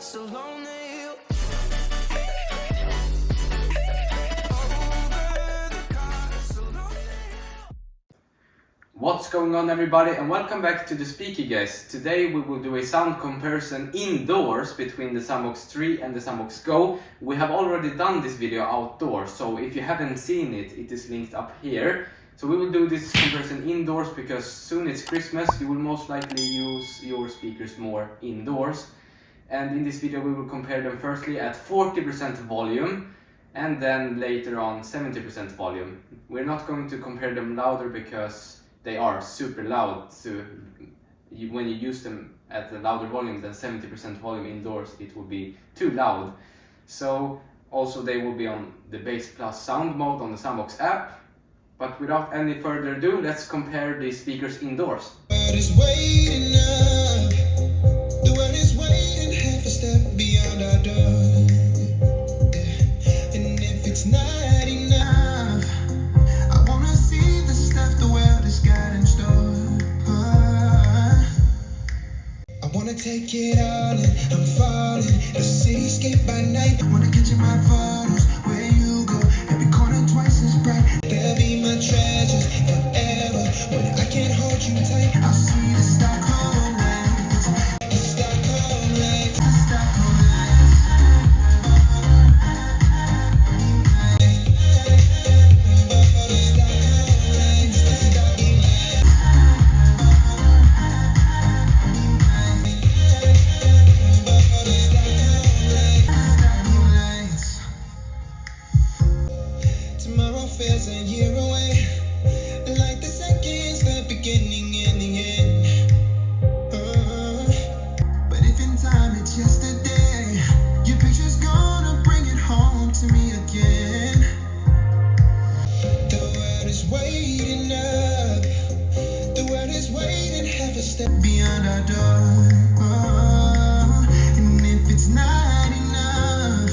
so lonely. What's going on, everybody, and welcome back to the Speaky Guys. Today we will do a sound comparison indoors between the Soundboks 3 and the Soundboks Go. We have already done this video outdoors, so if you haven't seen it, it is linked up here. So we will do this comparison indoors because soon it's Christmas. You will most likely use your speakers more indoors. And in this video we will compare them firstly at 40% volume and then later on 70% volume. We're not going to compare them louder because they are super loud, so when you use them at a louder volume than 70% volume indoors, it will be too loud. So also they will be on the Bass Plus sound mode on the Soundboks app. But without any further ado, let's compare the speakers indoors. The world is waiting, half a step beyond our door. And if it's not enough, I wanna see the stuff the world has got in store. I wanna take it all in, I'm falling. The cityscape by night, I wanna catch in my photos. Where you go, every corner twice as bright. They'll be my treasures forever. When I can't hold you tight, I'll see the Stockholm lights. The Stockholm lights, the Stockholm lights. Tomorrow feels a year away, like the seconds, the beginning and the end. But if in time it's yesterday, your picture's gonna bring it home to me again. The world is waiting up, the world is waiting, half a step beyond our door. And if it's not enough,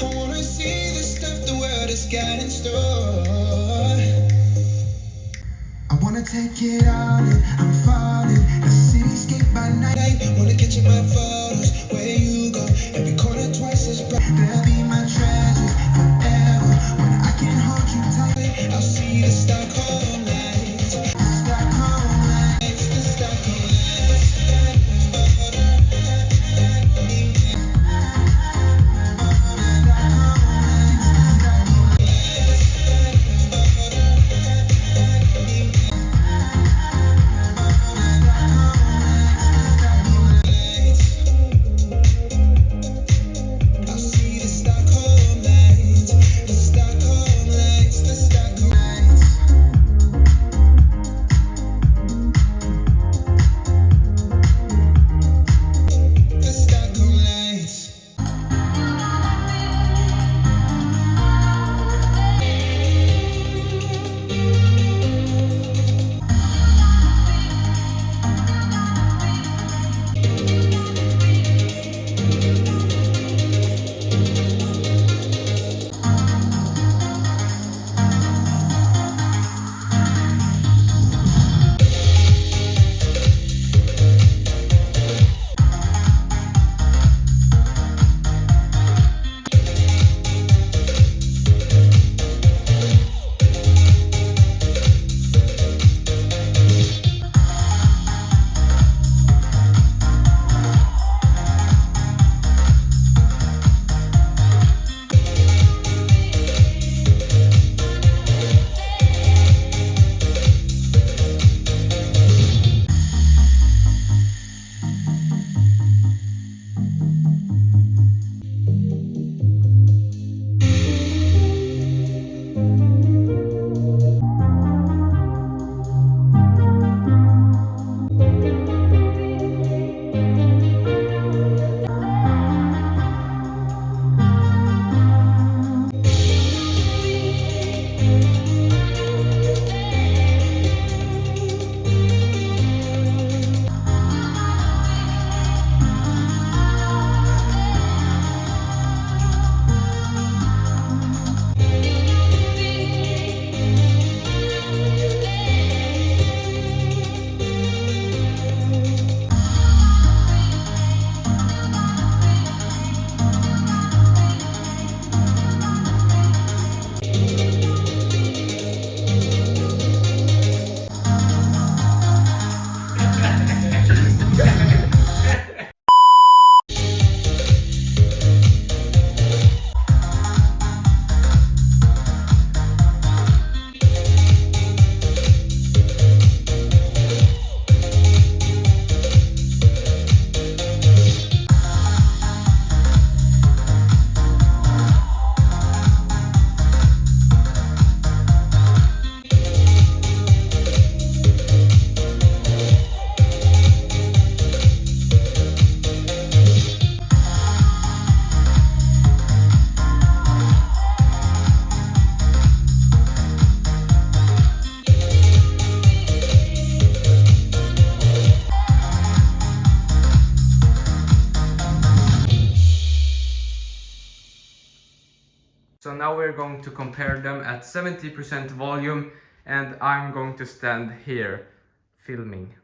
I wanna see the stuff the world has got in store. I wanna take it all in, I'm falling. The cityscape by night, I wanna catch in my photos. Where you go, every corner twice as bright. They'll be my treasures forever. When I can't hold you tight, I'll see the Stockholm lights. The Stockholm lights, the Stockholm lights. now we're going to compare them at 70% volume, and I'm going to stand here filming.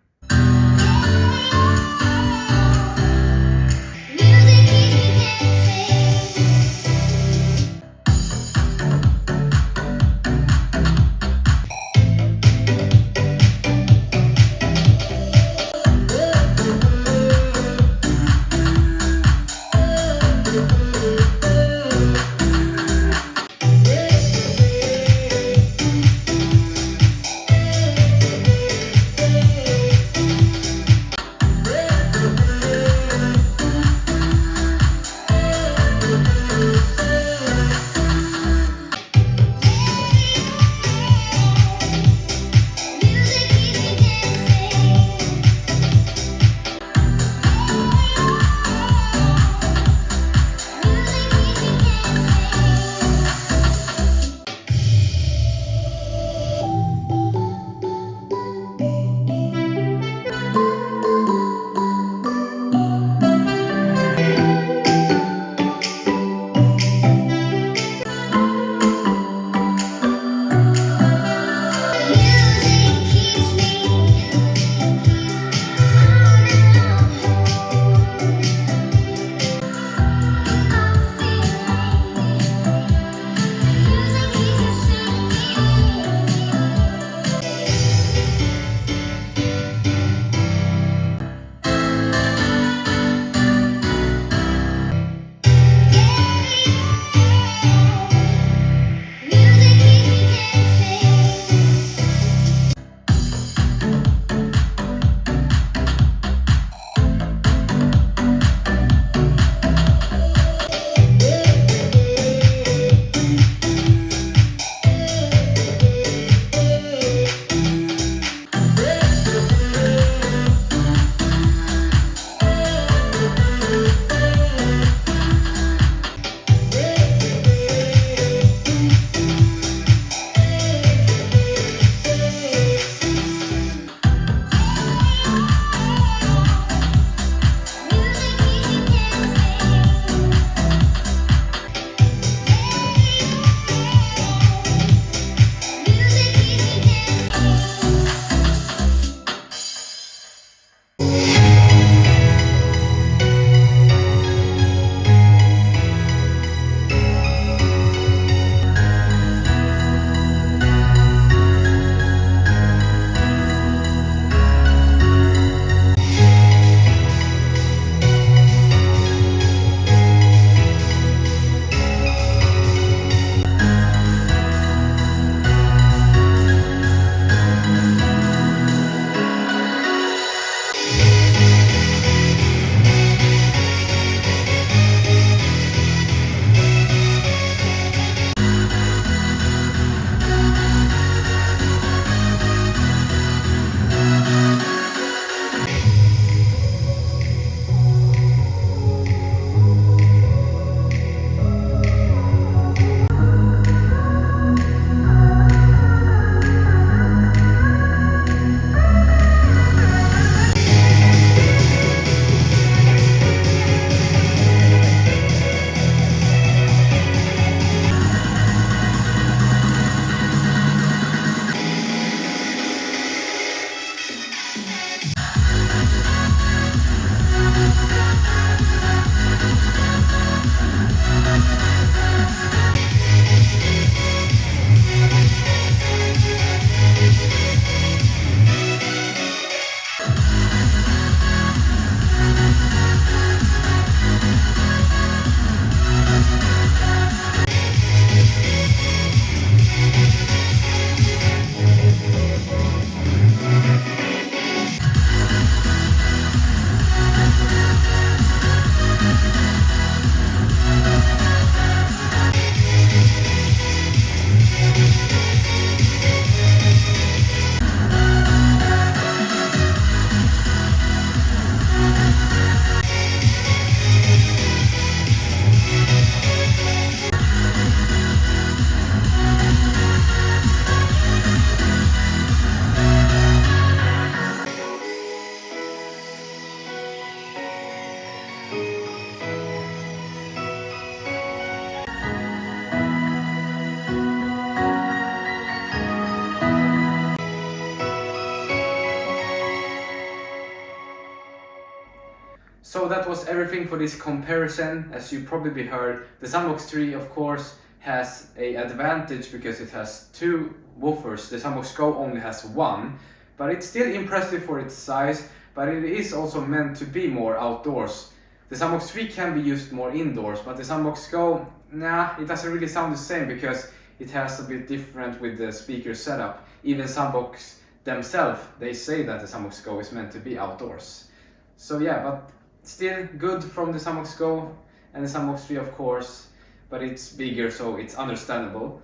So that was everything for this comparison. As you probably heard, the Soundboks 3 of course has a advantage because it has 2 woofers. The Soundboks Go only has 1, but it's still impressive for its size, but it is also meant to be more outdoors. The Soundboks 3 can be used more indoors, but the Soundboks Go, nah, it doesn't really sound the same because it has a bit different with the speaker setup. Even Soundboks themselves, they say that the Soundboks Go is meant to be outdoors. So yeah, but still good from the Soundboks Go and the Soundboks 3 of course, but it's bigger so it's understandable.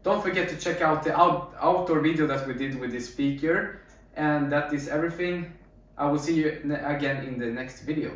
Don't forget to check out the outdoor video that we did with this speaker, and that is everything. I will see you again in the next video.